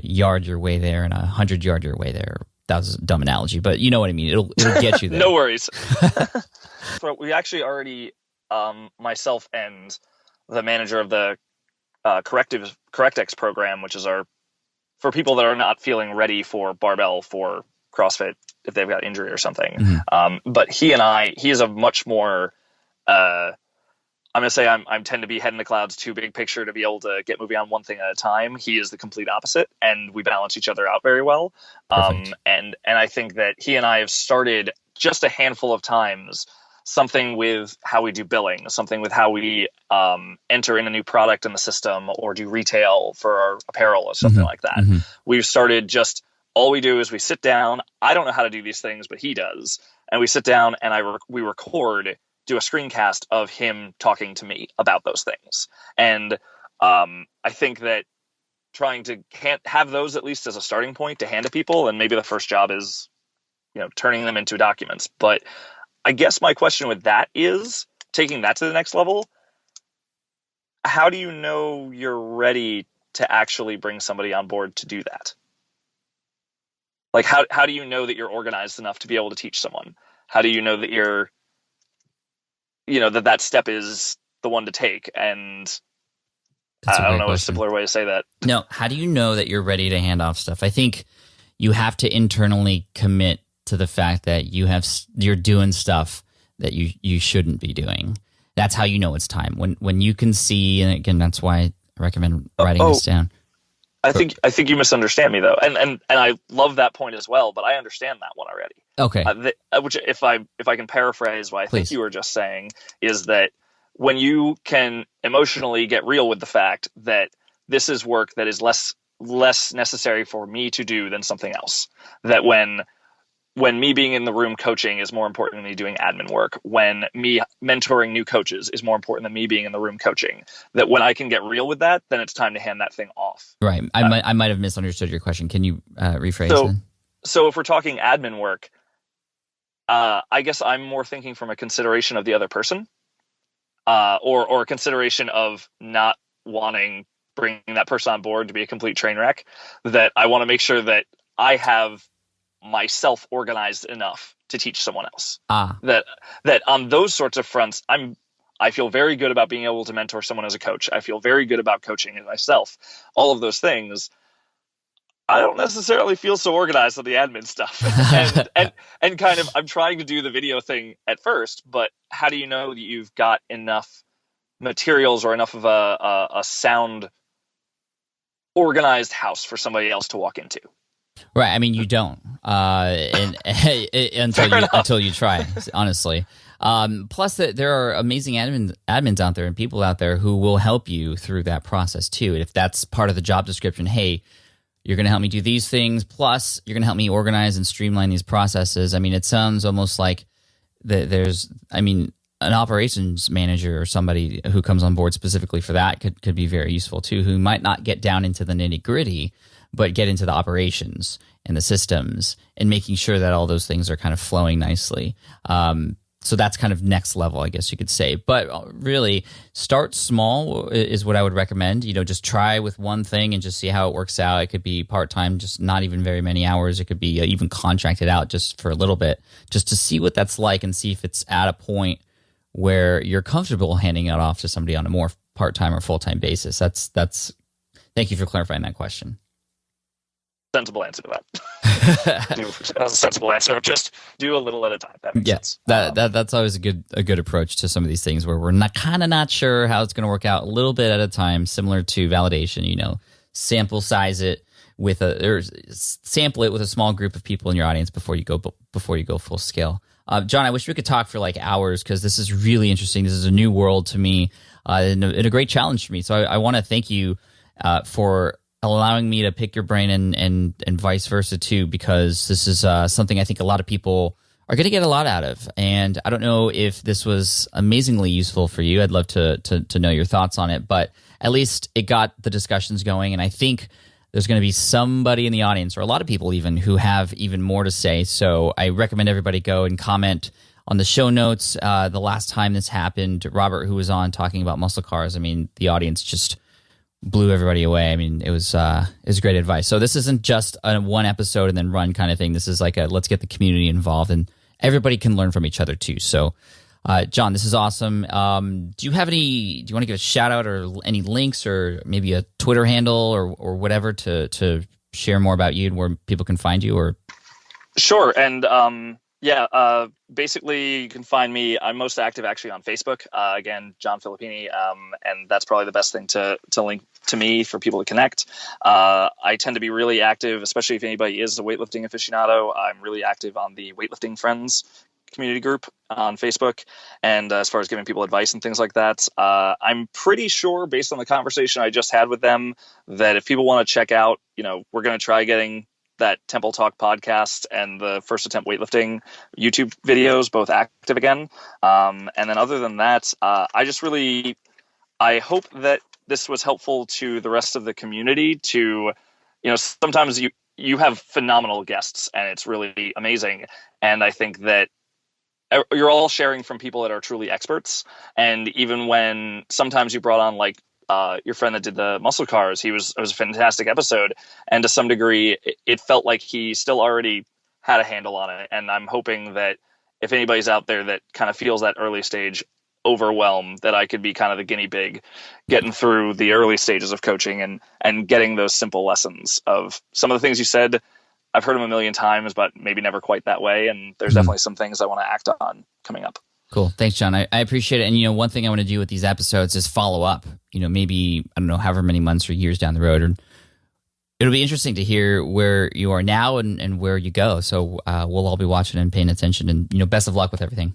yard your way there, and 100-yard your way there. That was a dumb analogy, but you know what I mean. It'll get you there. No worries. So we actually already, myself and the manager of the Correctex program, which is for people that are not feeling ready for barbell for CrossFit if they've got injury or something. But he is a much more, I'm going to say I tend to be head in the clouds, too big picture to be able to get moving on one thing at a time. He is the complete opposite, and we balance each other out very well. And I think that he and I have started just a handful of times, something with how we do billing, something with how we enter in a new product in the system or do retail for our apparel or something like that. We've started just, all we do is we sit down. I don't know how to do these things, but he does. And we sit down and we record, do a screencast of him talking to me about those things. And I think that trying to have those at least as a starting point to hand to people, and maybe the first job is, turning them into documents. But I guess my question with that is, taking that to the next level, how do you know you're ready to actually bring somebody on board to do that? Like, how do you know that you're organized enough to be able to teach someone? How do you know that you're, that step is the one to take? And I don't know a simpler way to say that. No, how do you know that you're ready to hand off stuff? I think you have to internally commit to the fact that you're doing stuff that you shouldn't be doing. That's how you know it's time. When you can see, and again, that's why I recommend writing this down. I think you misunderstand me though, and I love that point as well. But I understand that one already. Okay. Which, if I can paraphrase what I think you were just saying, is that when you can emotionally get real with the fact that this is work that is less necessary for me to do than something else. That when me being in the room coaching is more important than me doing admin work, when me mentoring new coaches is more important than me being in the room coaching, that when I can get real with that, then it's time to hand that thing off. Right. I might have misunderstood your question. Can you rephrase then? So if we're talking admin work, I guess I'm more thinking from a consideration of the other person, or a consideration of not wanting bringing that person on board to be a complete train wreck, that I want to make sure that I have myself organized enough to teach someone else. That on those sorts of fronts, I feel very good about being able to mentor someone as a coach. I feel very good about coaching myself. All of those things. I don't necessarily feel so organized on the admin stuff. and kind of, I'm trying to do the video thing at first, but how do you know that you've got enough materials or enough of a sound organized house for somebody else to walk into? Right. I mean, you don't until you try, honestly. Plus, there are amazing admins out there and people out there who will help you through that process too. And if that's part of the job description, hey, you're going to help me do these things, plus you're going to help me organize and streamline these processes. I mean, it sounds almost like an operations manager or somebody who comes on board specifically for that could be very useful too, who might not get down into the nitty-gritty, but get into the operations and the systems and making sure that all those things are kind of flowing nicely. So that's kind of next level, I guess you could say. But really, start small is what I would recommend. Just try with one thing and just see how it works out. It could be part-time, just not even very many hours. It could be even contracted out just for a little bit, just to see what that's like and see if it's at a point where you're comfortable handing it off to somebody on a more part-time or full-time basis. That's. Thank you for clarifying that question. Sensible answer to that. A sensible answer. Just do a little at a time. That makes sense. That's always a good approach to some of these things where we're not sure how it's going to work out, a little bit at a time, similar to validation. Sample size it sample it with a small group of people in your audience before you go full scale. John, I wish we could talk for like hours because this is really interesting. This is a new world to me and a great challenge for me. So I want to thank you for allowing me to pick your brain and vice versa too, because this is something I think a lot of people are going to get a lot out of. And I don't know if this was amazingly useful for you. I'd love to know your thoughts on it, but at least it got the discussions going. And I think there's going to be somebody in the audience, or a lot of people even, who have even more to say. So I recommend everybody go and comment on the show notes. The last time this happened, Robert, who was on talking about muscle cars, I mean, the audience just blew everybody away. I mean, it was great advice. So this isn't just a one episode and then run kind of thing. This is like let's get the community involved, and everybody can learn from each other too. So John, this is awesome. Do you want to give a shout out or any links or maybe a Twitter handle or whatever to share more about you and where people can find you? Or Sure. And basically you can find me. I'm most active actually on Facebook. Again, John Filippini. And that's probably the best thing to link to me for people to connect. I tend to be really active, especially if anybody is a weightlifting aficionado. I'm really active on the Weightlifting Friends community group on Facebook. And as far as giving people advice and things like that, I'm pretty sure based on the conversation I just had with them that if people want to check out, we're going to try getting that Temple Talk podcast and the First Attempt Weightlifting YouTube videos both active again. And then other than that, I hope that this was helpful to the rest of the community to, sometimes you have phenomenal guests and it's really amazing. And I think that you're all sharing from people that are truly experts. And even when sometimes you brought on your friend that did the muscle cars, it was a fantastic episode. And to some degree, it felt like he still already had a handle on it. And I'm hoping that if anybody's out there that kind of feels that early stage overwhelm, that I could be kind of the guinea pig getting through the early stages of coaching and getting those simple lessons of some of the things you said. I've heard them a million times, but maybe never quite that way. And there's definitely some things I want to act on coming up. Cool. Thanks, John. I appreciate it. And, one thing I want to do with these episodes is follow up, maybe, I don't know, however many months or years down the road. And it'll be interesting to hear where you are now and where you go. So we'll all be watching and paying attention and, best of luck with everything.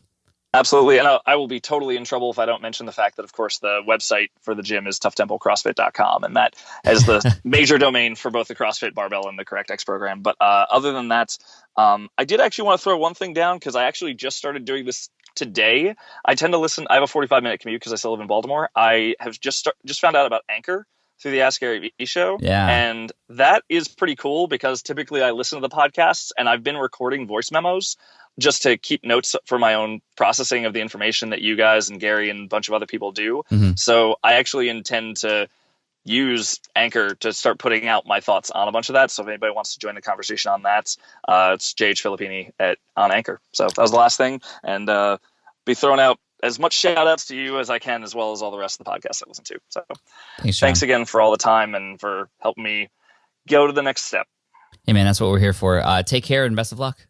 Absolutely. And I will be totally in trouble if I don't mention the fact that, of course, the website for the gym is toughtemplecrossfit.com. And that is the major domain for both the CrossFit Barbell and the Correct X program. But other than that, I did actually want to throw one thing down because I actually just started doing this today. I tend to listen. I have a 45-minute commute because I still live in Baltimore. I have just found out about Anchor through the Ask Gary Vee show. Yeah. And that is pretty cool because typically I listen to the podcasts and I've been recording voice memos just to keep notes for my own processing of the information that you guys and Gary and a bunch of other people do. Mm-hmm. So I actually intend to use Anchor to start putting out my thoughts on a bunch of that. So if anybody wants to join the conversation on that, it's JH Filippini on Anchor. So that was the last thing. And be throwing out as much shout outs to you as I can, as well as all the rest of the podcasts I listen to. So thanks again for all the time and for helping me go to the next step. Hey man, that's what we're here for. Take care and best of luck.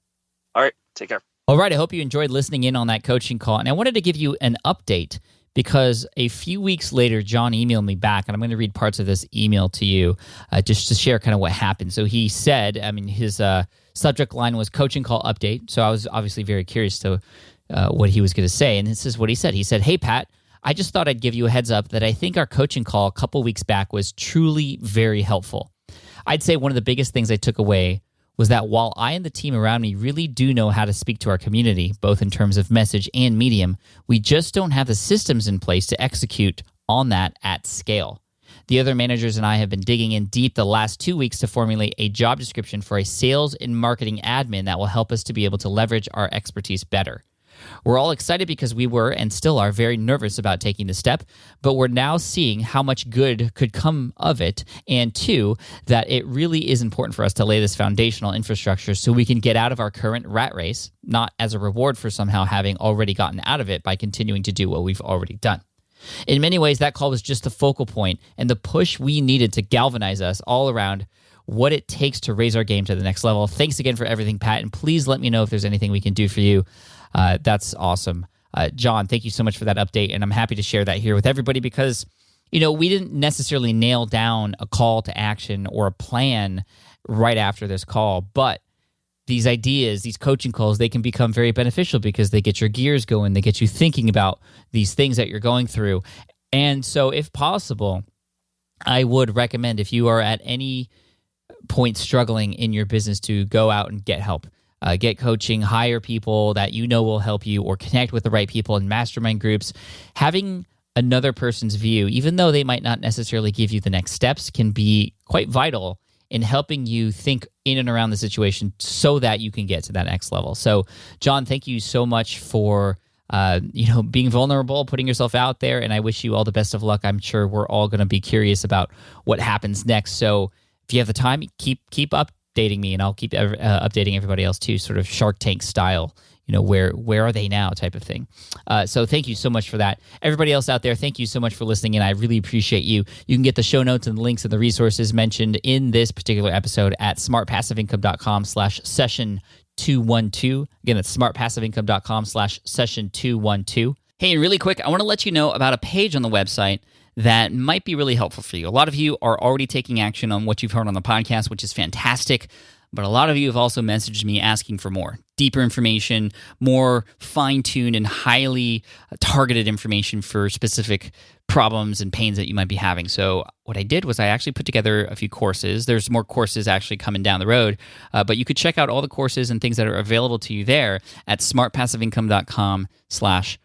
All right. Take care. All right. I hope you enjoyed listening in on that coaching call. And I wanted to give you an update because a few weeks later, John emailed me back, and I'm going to read parts of this email to you just to share kind of what happened. So he said, his subject line was coaching call update. So I was obviously very curious to what he was going to say. And this is what he said. He said, "Hey, Pat, I just thought I'd give you a heads up that I think our coaching call a couple weeks back was truly very helpful. I'd say one of the biggest things I took away was that while I and the team around me really do know how to speak to our community, both in terms of message and medium, we just don't have the systems in place to execute on that at scale. The other managers and I have been digging in deep the last 2 weeks to formulate a job description for a sales and marketing admin that will help us to be able to leverage our expertise better. We're all excited because we were and still are very nervous about taking the step, but we're now seeing how much good could come of it, and two, that it really is important for us to lay this foundational infrastructure so we can get out of our current rat race, not as a reward for somehow having already gotten out of it by continuing to do what we've already done. In many ways, that call was just the focal point and the push we needed to galvanize us all around what it takes to raise our game to the next level. Thanks again for everything, Pat, and please let me know if there's anything we can do for you. That's awesome. John, thank you so much for that update, and I'm happy to share that here with everybody because, we didn't necessarily nail down a call to action or a plan right after this call, but these ideas, these coaching calls, they can become very beneficial because they get your gears going, they get you thinking about these things that you're going through. And so if possible, I would recommend if you are at any point struggling in your business to go out and get help. Get coaching, hire people that will help you, or connect with the right people in mastermind groups. Having another person's view, even though they might not necessarily give you the next steps, can be quite vital in helping you think in and around the situation so that you can get to that next level. So, John, thank you so much for being vulnerable, putting yourself out there, and I wish you all the best of luck. I'm sure we're all going to be curious about what happens next. So if you have the time, keep updating me, and I'll keep updating everybody else too, sort of Shark Tank style. where are they now type of thing. So thank you so much for that. Everybody else out there, thank you so much for listening, and I really appreciate you. You can get the show notes and the links and the resources mentioned in this particular episode at smartpassiveincome.com/session212. Again, that's smartpassiveincome.com/session212. Hey, really quick, I want to let you know about a page on the website that might be really helpful for you. A lot of you are already taking action on what you've heard on the podcast, which is fantastic. But a lot of you have also messaged me asking for more, deeper information, more fine-tuned and highly targeted information for specific problems and pains that you might be having. So what I did was I actually put together a few courses. There's more courses actually coming down the road, but you could check out all the courses and things that are available to you there at smartpassiveincome.com/courses.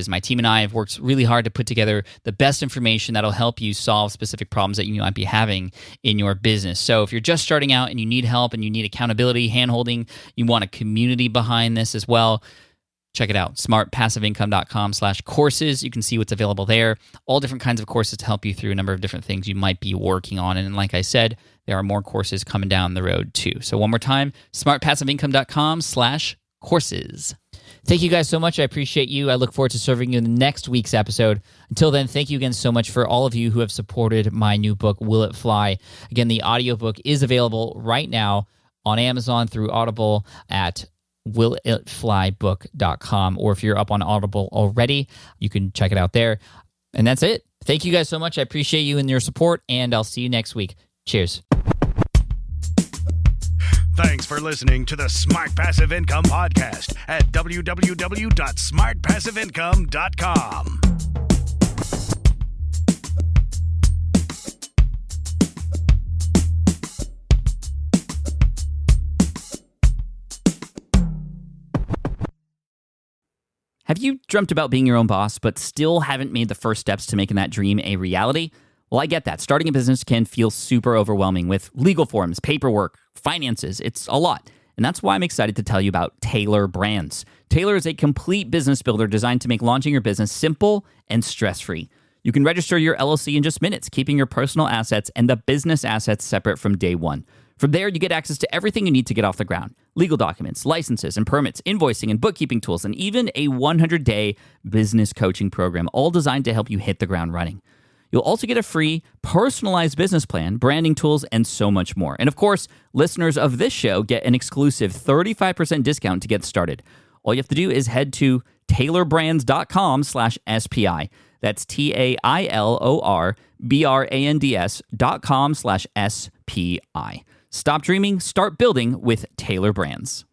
My team and I have worked really hard to put together the best information that'll help you solve specific problems that you might be having in your business. So if you're just starting out and you need help and you need accountability, handholding, you want a community behind this as well, check it out, smartpassiveincome.com/courses. You can see what's available there. All different kinds of courses to help you through a number of different things you might be working on. And like I said, there are more courses coming down the road too. So one more time, smartpassiveincome.com/courses. Thank you guys so much. I appreciate you. I look forward to serving you in the next week's episode. Until then, thank you again so much for all of you who have supported my new book, Will It Fly? Again, the audiobook is available right now on Amazon through Audible at willitflybook.com. Or if you're up on Audible already, you can check it out there. And that's it. Thank you guys so much. I appreciate you and your support, and I'll see you next week. Cheers. Thanks for listening to the Smart Passive Income Podcast at www.smartpassiveincome.com. Have you dreamt about being your own boss, but still haven't made the first steps to making that dream a reality? Well, I get that. Starting a business can feel super overwhelming with legal forms, paperwork, finances. It's a lot. And that's why I'm excited to tell you about Taylor Brands. Taylor is a complete business builder designed to make launching your business simple and stress-free. You can register your LLC in just minutes, keeping your personal assets and the business assets separate from day one. From there, you get access to everything you need to get off the ground. Legal documents, licenses and permits, invoicing and bookkeeping tools, and even a 100-day business coaching program, all designed to help you hit the ground running. You'll also get a free, personalized business plan, branding tools, and so much more. And of course, listeners of this show get an exclusive 35% discount to get started. All you have to do is head to taylorbrands.com/SPI. That's TAILORBRANDS.com/SPI. Stop dreaming, start building with Taylor Brands.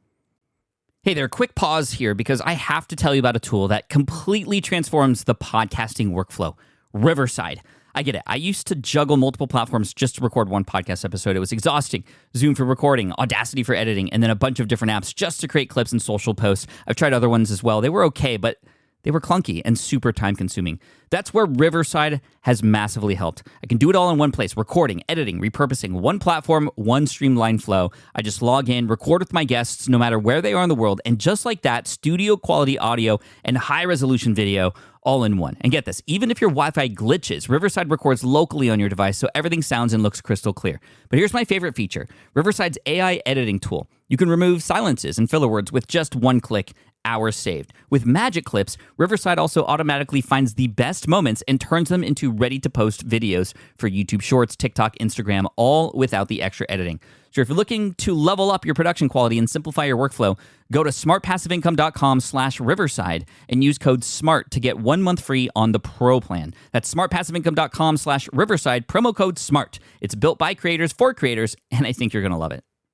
Hey there, quick pause here because I have to tell you about a tool that completely transforms the podcasting workflow. Riverside. I get it. I used to juggle multiple platforms just to record one podcast episode. It was exhausting. Zoom for recording, Audacity for editing, and then a bunch of different apps just to create clips and social posts. I've tried other ones as well. They were okay, but they were clunky and super time-consuming. That's where Riverside has massively helped. I can do it all in one place, recording, editing, repurposing, one platform, one streamlined flow. I just log in, record with my guests no matter where they are in the world, and just like that, studio-quality audio and high-resolution video all in one. And get this, even if your Wi-Fi glitches, Riverside records locally on your device so everything sounds and looks crystal clear. But here's my favorite feature, Riverside's AI editing tool. You can remove silences and filler words with just one click, hours saved. With Magic Clips, Riverside also automatically finds the best moments and turns them into ready-to-post videos for YouTube Shorts, TikTok, Instagram, all without the extra editing. So if you're looking to level up your production quality and simplify your workflow, go to smartpassiveincome.com/Riverside and use code SMART to get 1 month free on the Pro plan. That's smartpassiveincome.com/Riverside, promo code SMART. It's built by creators for creators, and I think you're going to love it.